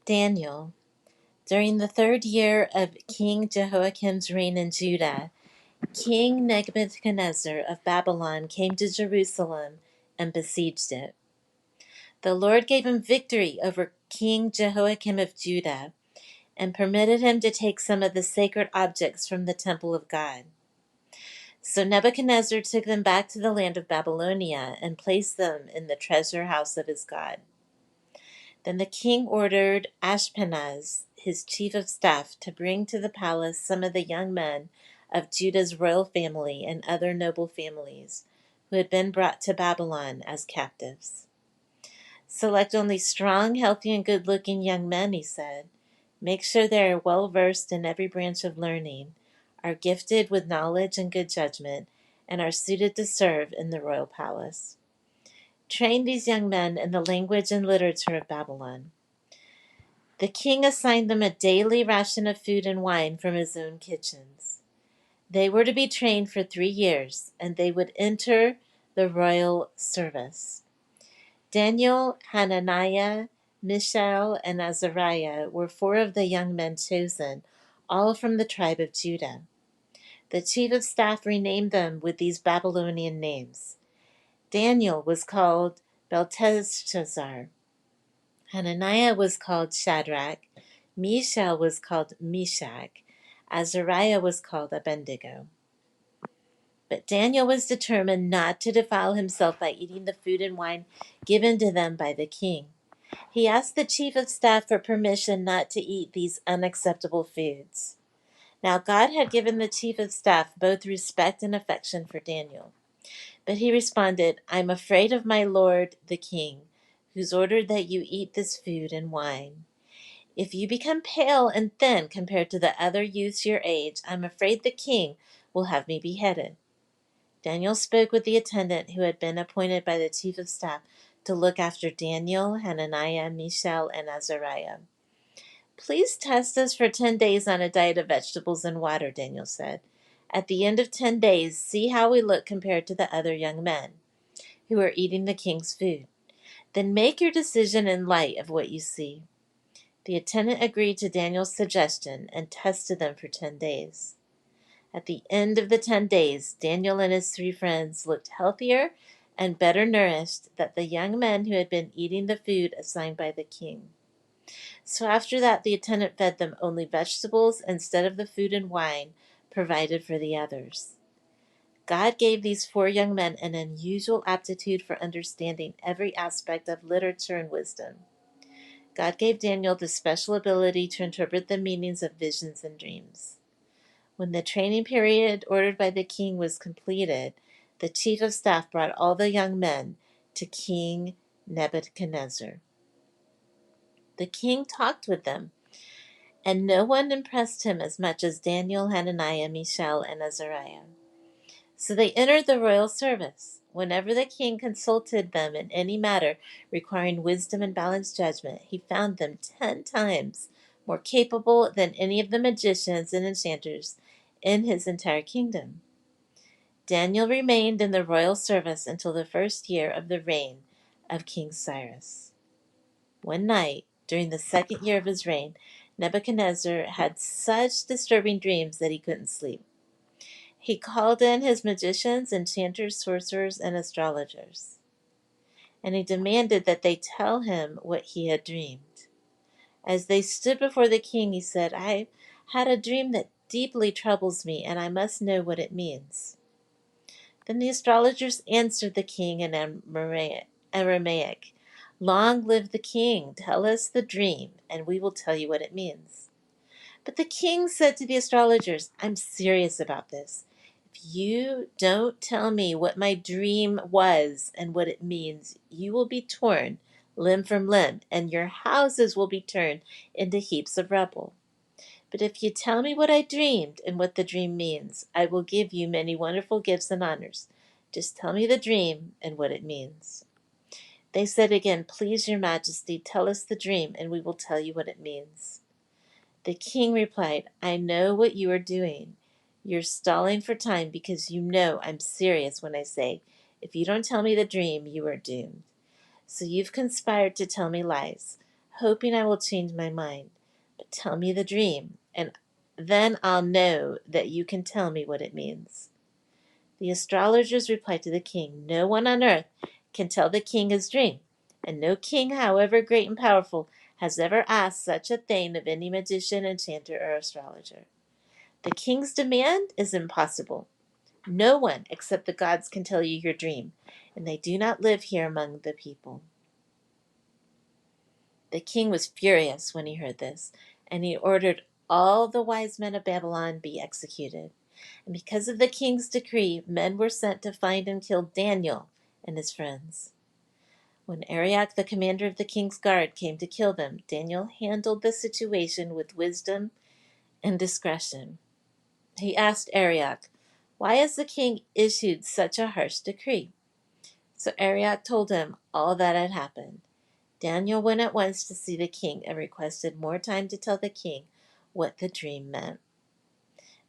Daniel. During the 3rd year of King Jehoiakim's reign in Judah, King Nebuchadnezzar of Babylon came to Jerusalem and besieged it. The Lord gave him victory over King Jehoiakim of Judah and permitted him to take some of the sacred objects from the temple of God. So Nebuchadnezzar took them back to the land of Babylonia and placed them in the treasure house of his God. Then the king ordered Ashpenaz, his chief of staff, to bring to the palace some of the young men of Judah's royal family and other noble families who had been brought to Babylon as captives. Select only strong, healthy, and good-looking young men, he said. Make sure they are well-versed in every branch of learning, are gifted with knowledge and good judgment, and are suited to serve in the royal palace. Train these young men in the language and literature of Babylon. The king assigned them a daily ration of food and wine from his own kitchens. They were to be trained for 3 years, and they would enter the royal service. Daniel, Hananiah, Mishael, and Azariah were 4 of the young men chosen, all from the tribe of Judah. The chief of staff renamed them with these Babylonian names. Daniel was called Belteshazzar. Hananiah was called Shadrach. Mishael was called Meshach. Azariah was called Abednego. But Daniel was determined not to defile himself by eating the food and wine given to them by the king. He asked the chief of staff for permission not to eat these unacceptable foods. Now God had given the chief of staff both respect and affection for Daniel. But he responded, I'm afraid of my lord the king, who's ordered that you eat this food and wine. If you become pale and thin compared to the other youths your age, I'm afraid the king will have me beheaded. Daniel spoke with the attendant who had been appointed by the chief of staff to look after Daniel, Hananiah, Mishael, and Azariah. Please test us for 10 days on a diet of vegetables and water, Daniel said. At the end of 10 days, see how we look compared to the other young men who are eating the king's food. Then make your decision in light of what you see. The attendant agreed to Daniel's suggestion and tested them for 10 days. At the end of the 10 days, Daniel and his 3 friends looked healthier and better nourished than the young men who had been eating the food assigned by the king. So after that, the attendant fed them only vegetables instead of the food and wine provided for the others. God gave these 4 young men an unusual aptitude for understanding every aspect of literature and wisdom. God gave Daniel the special ability to interpret the meanings of visions and dreams. When the training period ordered by the king was completed, the chief of staff brought all the young men to King Nebuchadnezzar. The king talked with them, and no one impressed him as much as Daniel, Hananiah, Mishael, and Azariah. So they entered the royal service. Whenever the king consulted them in any matter requiring wisdom and balanced judgment, he found them 10 times more capable than any of the magicians and enchanters in his entire kingdom. Daniel remained in the royal service until the 1st year of the reign of King Cyrus. One night, during the 2nd year of his reign, Nebuchadnezzar had such disturbing dreams that he couldn't sleep. He called in his magicians, enchanters, sorcerers, and astrologers, and he demanded that they tell him what he had dreamed. As they stood before the king, he said, I had a dream that deeply troubles me, and I must know what it means. Then the astrologers answered the king in Aramaic, Long live the king! Tell us the dream, and we will tell you what it means. But the king said to the astrologers, I'm serious about this. If you don't tell me what my dream was and what it means, you will be torn limb from limb, and your houses will be turned into heaps of rubble. But if you tell me what I dreamed and what the dream means, I will give you many wonderful gifts and honors. Just tell me the dream and what it means. They said again, Please, your majesty, tell us the dream, and we will tell you what it means. The king replied, I know what you are doing. You're stalling for time because you know I'm serious when I say, if you don't tell me the dream, you are doomed. So you've conspired to tell me lies, hoping I will change my mind. But tell me the dream, and then I'll know that you can tell me what it means." The astrologers replied to the king, "No one on earth can tell the king his dream, and no king, however great and powerful, has ever asked such a thing of any magician, enchanter, or astrologer. The king's demand is impossible. No one except the gods can tell you your dream, and they do not live here among the people." The king was furious when he heard this, and he ordered all the wise men of Babylon be executed. And because of the king's decree, men were sent to find and kill Daniel and his friends. When Arioch, the commander of the king's guard, came to kill them, Daniel handled the situation with wisdom and discretion. He asked Arioch, "Why has the king issued such a harsh decree?" So Arioch told him all that had happened. Daniel went at once to see the king and requested more time to tell the king what the dream meant.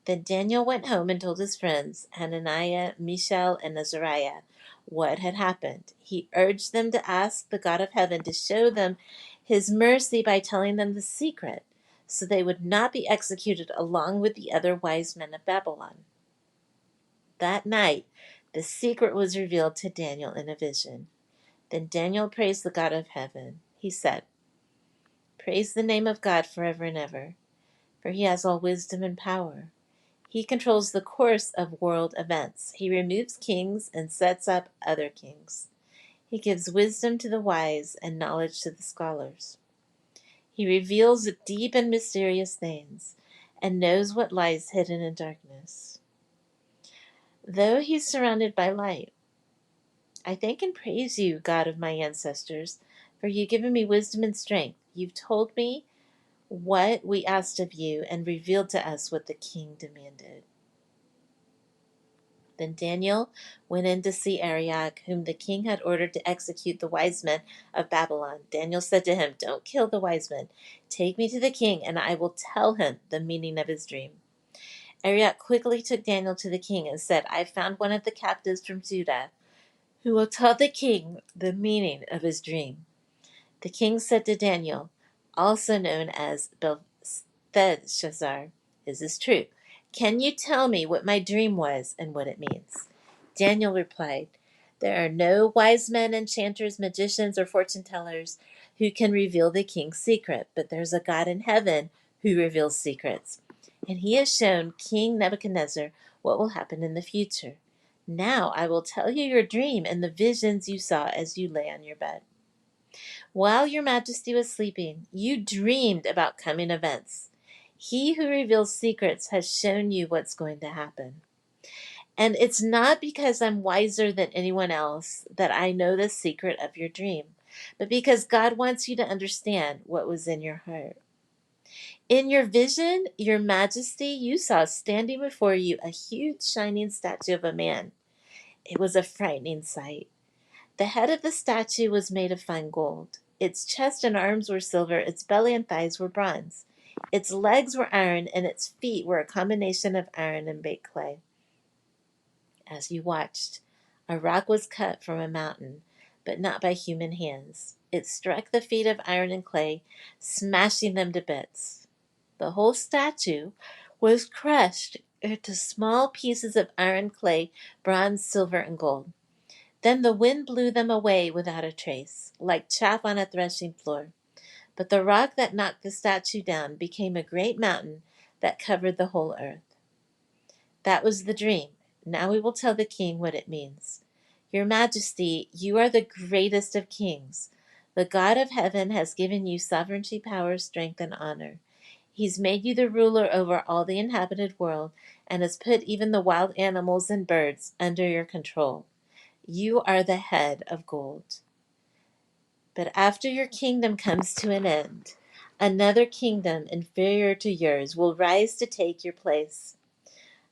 Then Daniel went home and told his friends, Hananiah, Mishael, and Azariah, what had happened. He urged them to ask the God of heaven to show them his mercy by telling them the secret, so they would not be executed along with the other wise men of Babylon. That night, the secret was revealed to Daniel in a vision. Then Daniel praised the God of heaven. He said, "Praise the name of God forever and ever, for he has all wisdom and power. He controls the course of world events. He removes kings and sets up other kings. He gives wisdom to the wise and knowledge to the scholars. He reveals deep and mysterious things and knows what lies hidden in darkness. Though he's surrounded by light, I thank and praise you, God of my ancestors, for you've given me wisdom and strength. You've told me what we asked of you and revealed to us what the king demanded." Then Daniel went in to see Arioch, whom the king had ordered to execute the wise men of Babylon. Daniel said to him, "Don't kill the wise men. Take me to the king, and I will tell him the meaning of his dream." Arioch quickly took Daniel to the king and said, "I found one of the captives from Judah who will tell the king the meaning of his dream." The king said to Daniel, also known as Belteshazzar, "Is this true? Can you tell me what my dream was and what it means?" Daniel replied, "There are no wise men, enchanters, magicians, or fortune tellers who can reveal the king's secret, but there's a God in heaven who reveals secrets. And he has shown King Nebuchadnezzar what will happen in the future. Now I will tell you your dream and the visions you saw as you lay on your bed. While your majesty was sleeping, you dreamed about coming events. He who reveals secrets has shown you what's going to happen. And it's not because I'm wiser than anyone else that I know the secret of your dream, but because God wants you to understand what was in your heart. In your vision, your majesty, you saw standing before you a huge shining statue of a man. It was a frightening sight. The head of the statue was made of fine gold. Its chest and arms were silver, its belly and thighs were bronze. Its legs were iron, and its feet were a combination of iron and baked clay. As you watched, a rock was cut from a mountain, but not by human hands. It struck the feet of iron and clay, smashing them to bits. The whole statue was crushed into small pieces of iron, clay, bronze, silver, and gold. Then the wind blew them away without a trace, like chaff on a threshing floor. But the rock that knocked the statue down became a great mountain that covered the whole earth. That was the dream. Now we will tell the king what it means. Your Majesty, you are the greatest of kings. The God of heaven has given you sovereignty, power, strength, and honor. He's made you the ruler over all the inhabited world and has put even the wild animals and birds under your control. You are the head of gold. But after your kingdom comes to an end, another kingdom inferior to yours will rise to take your place.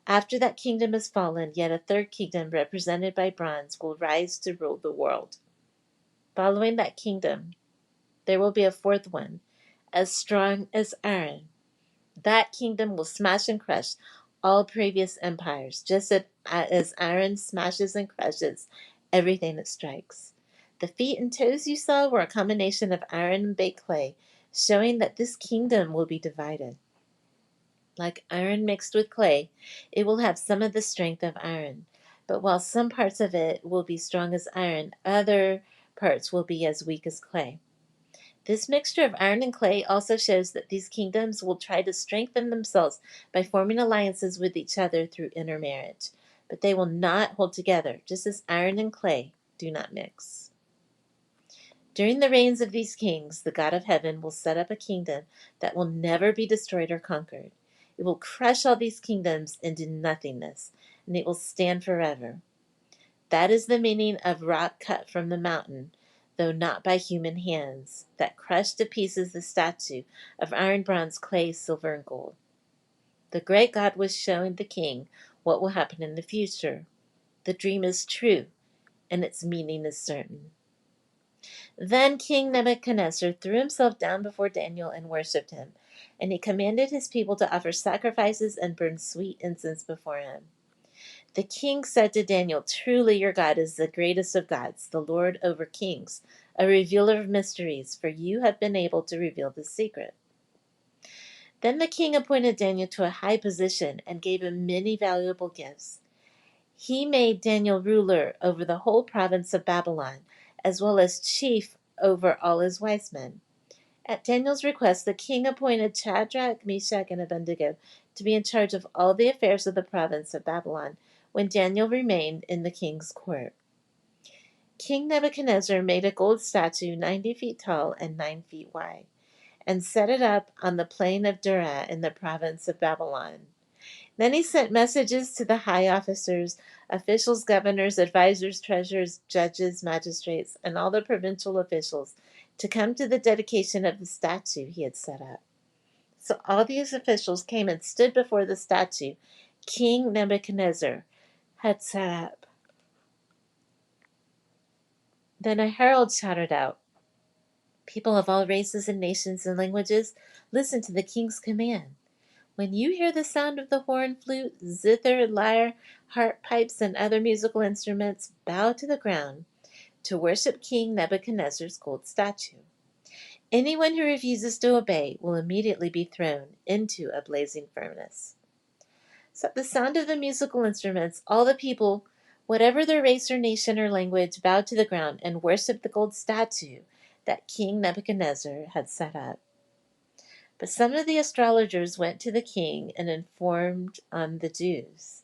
After that kingdom has fallen, yet a third kingdom represented by bronze will rise to rule the world. Following that kingdom, there will be a fourth one, as strong as iron. That kingdom will smash and crush all previous empires, just as iron smashes and crushes everything it strikes. The feet and toes you saw were a combination of iron and baked clay, showing that this kingdom will be divided. Like iron mixed with clay, it will have some of the strength of iron. But while some parts of it will be strong as iron, other parts will be as weak as clay. This mixture of iron and clay also shows that these kingdoms will try to strengthen themselves by forming alliances with each other through intermarriage. But they will not hold together, just as iron and clay do not mix. During the reigns of these kings, the God of heaven will set up a kingdom that will never be destroyed or conquered. It will crush all these kingdoms into nothingness, and it will stand forever. That is the meaning of rock cut from the mountain, though not by human hands, that crushed to pieces the statue of iron, bronze, clay, silver, and gold. The great God was showing the king what will happen in the future. The dream is true, and its meaning is certain. Then King Nebuchadnezzar threw himself down before Daniel and worshipped him, and he commanded his people to offer sacrifices and burn sweet incense before him. The king said to Daniel, "Truly your God is the greatest of gods, the Lord over kings, a revealer of mysteries, for you have been able to reveal the secret." Then the king appointed Daniel to a high position and gave him many valuable gifts. He made Daniel ruler over the whole province of Babylon, as well as chief over all his wise men. At Daniel's request, the king appointed Shadrach, Meshach, and Abednego to be in charge of all the affairs of the province of Babylon when Daniel remained in the king's court. King Nebuchadnezzar made a gold statue 90 feet tall and 9 feet wide, and set it up on the plain of Dura in the province of Babylon. Then he sent messages to the high officers, officials, governors, advisors, treasurers, judges, magistrates, and all the provincial officials to come to the dedication of the statue he had set up. So all these officials came and stood before the statue King Nebuchadnezzar had set up. Then a herald shouted out, "People of all races and nations and languages, listen to the king's command. When you hear the sound of the horn, flute, zither, lyre, harp, pipes, and other musical instruments, bow to the ground to worship King Nebuchadnezzar's gold statue. Anyone who refuses to obey will immediately be thrown into a blazing furnace." So at the sound of the musical instruments, all the people, whatever their race or nation or language, bowed to the ground and worshipped the gold statue that King Nebuchadnezzar had set up. But some of the astrologers went to the king and informed on the Jews.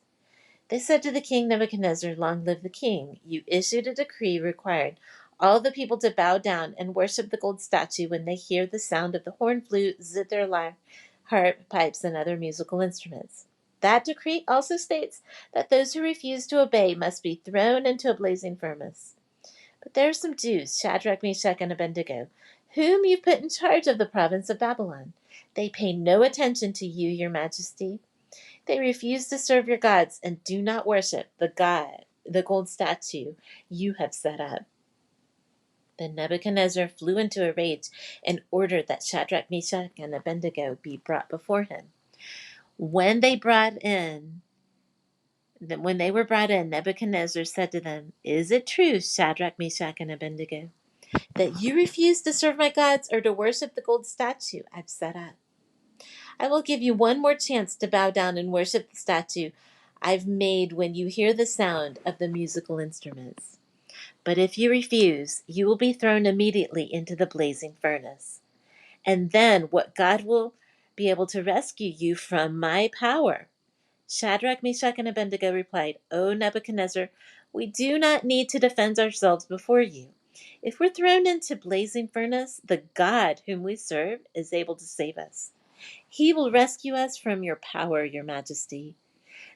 They said to the king Nebuchadnezzar, "Long live the king! You issued a decree requiring all the people to bow down and worship the gold statue when they hear the sound of the horn, flute, zither, lyre, harp, pipes, and other musical instruments. That decree also states that those who refuse to obey must be thrown into a blazing furnace. But there are some Jews, Shadrach, Meshach, and Abednego, whom you put in charge of the province of Babylon. They pay no attention to you, your majesty. They refuse to serve your gods and do not worship the gold statue you have set up." Then Nebuchadnezzar flew into a rage and ordered that Shadrach, Meshach, and Abednego be brought before him. When they were brought in, Nebuchadnezzar said to them, "Is it true, Shadrach, Meshach, and Abednego, that you refuse to serve my gods or to worship the gold statue I've set up? I will give you one more chance to bow down and worship the statue I've made when you hear the sound of the musical instruments. But if you refuse, you will be thrown immediately into the blazing furnace. And then what God will be able to rescue you from my power?" Shadrach, Meshach, and Abednego replied, "O Nebuchadnezzar, we do not need to defend ourselves before you. If we're thrown into blazing furnace, the God whom we serve is able to save us. He will rescue us from your power, your majesty.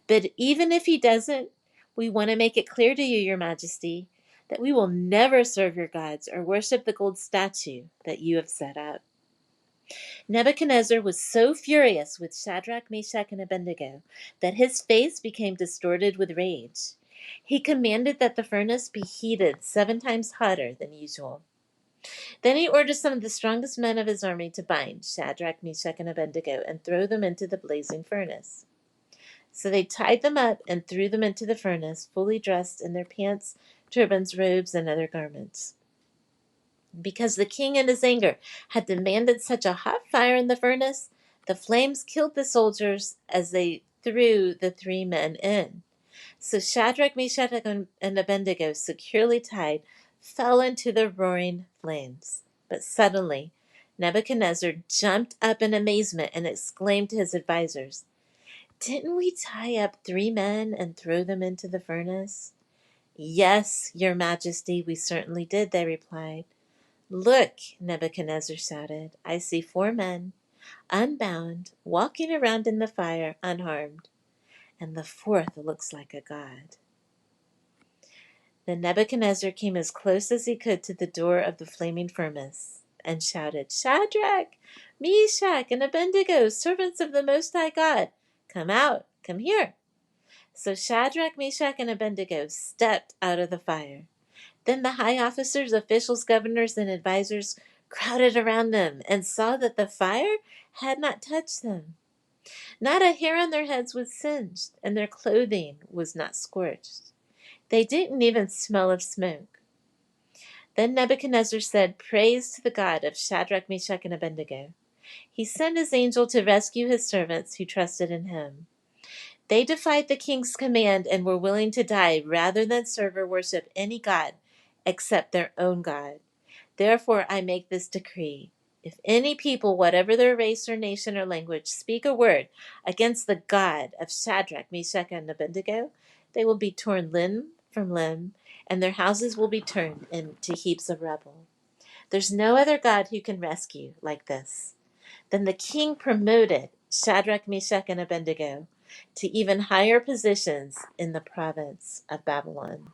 But even if he doesn't, we want to make it clear to you, your majesty, that we will never serve your gods or worship the gold statue that you have set up." Nebuchadnezzar was so furious with Shadrach, Meshach, and Abednego that his face became distorted with rage. He commanded that the furnace be heated 7 times hotter than usual. Then he ordered some of the strongest men of his army to bind Shadrach, Meshach, and Abednego and throw them into the blazing furnace. So they tied them up and threw them into the furnace, fully dressed in their pants, turbans, robes, and other garments. Because the king in his anger had demanded such a hot fire in the furnace, the flames killed the soldiers as they threw the three men in. So Shadrach, Meshach, and Abednego, securely tied, fell into the roaring flames. But suddenly Nebuchadnezzar jumped up in amazement and exclaimed to his advisers, "Didn't we tie up three men and throw them into the furnace?" "Yes, your majesty, we certainly did," they replied. "Look," Nebuchadnezzar shouted, "I see four men, unbound, walking around in the fire, unharmed, and the fourth looks like a god." Then Nebuchadnezzar came as close as he could to the door of the flaming furnace and shouted, "Shadrach, Meshach, and Abednego, servants of the Most High God, come out, come here." So Shadrach, Meshach, and Abednego stepped out of the fire. Then the high officers, officials, governors, and advisers crowded around them and saw that the fire had not touched them. Not a hair on their heads was singed, and their clothing was not scorched. They didn't even smell of smoke. Then Nebuchadnezzar said, "Praise to the God of Shadrach, Meshach, and Abednego." He sent his angel to rescue his servants who trusted in him. They defied the king's command and were willing to die rather than serve or worship any god except their own God. Therefore I make this decree. If any people, whatever their race or nation or language, speak a word against the God of Shadrach, Meshach, and Abednego, they will be torn limb from limb, and their houses will be turned into heaps of rubble. There's no other God who can rescue like this. Then the king promoted Shadrach, Meshach, and Abednego to even higher positions in the province of Babylon.